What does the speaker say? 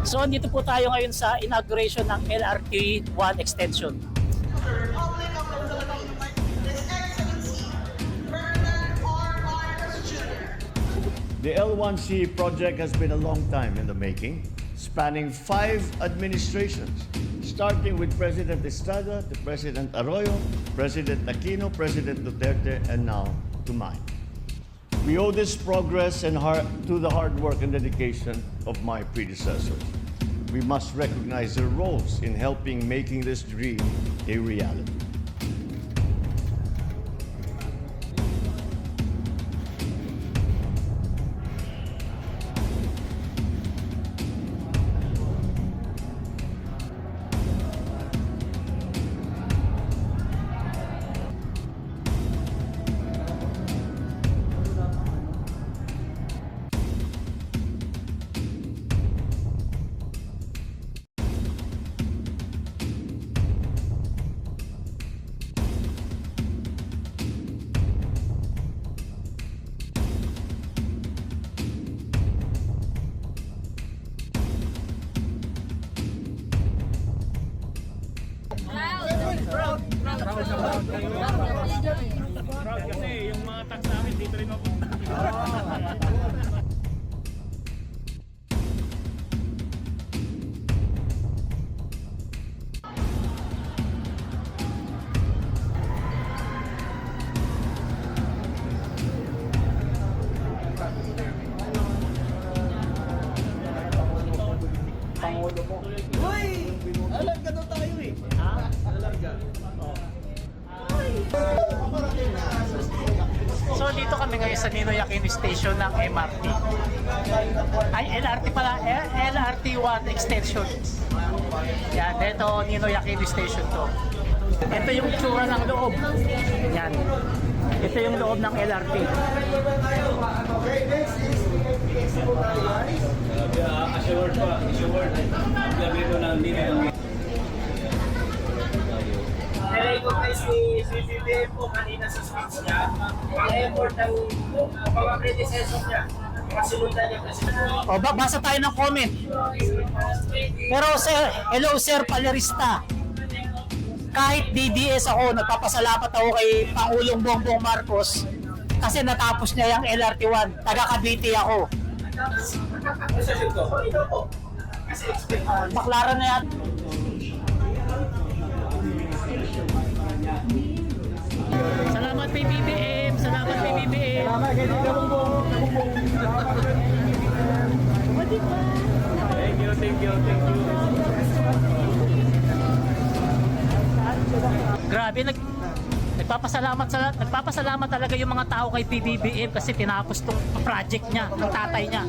So, dito po tayo ngayon sa inauguration ng LRT-1 extension. Republic of the Philippines, His Excellency Ferdinand R. Marcos Jr. The L1C project has been a long time in the making, spanning 5 administrations, starting with President Estrada to President Arroyo, President Aquino, President Duterte, and now to mine. We owe this progress to the hard work and dedication of my predecessors. We must recognize their roles in helping making this dream a reality. Proud kasi yung mga tax namin dito rin mapunta. Pangulo mo. Uy! Alarga daw tayo eh. Ha? Alarga. So, dito kami ngayon sa Ninoy Aquino Station ng MRT. Ay, LRT pala. LRT-1 extension. Yan, ito Ninoy Aquino Station to. Ito yung tsura ng loob. Yan. Ito yung loob ng LRT. Assured pa. Assured. Gabi ko na hindi na Na-recognize ni CCTV po kanina sa speech niya ang effort ng mga predecessor niya. Kasunundan niya kasi. O, basa tayo ng comment. Pero sir, hello sir Palerista. Kahit DDS ako, nagpapasalamat ako kay Pangulong Bongbong Marcos kasi natapos niya yung LRT-1. Taga Cavite ako. Sasagot ko, ito po. Kasi expect Baklaran na yan. Salamat PBBM. Salamat PBBM. Thank you, thank you, thank you. Grabe, nagpapasalamat talaga yung mga tao kay PBBM kasi tinapos tong project niya, ng tatay niya.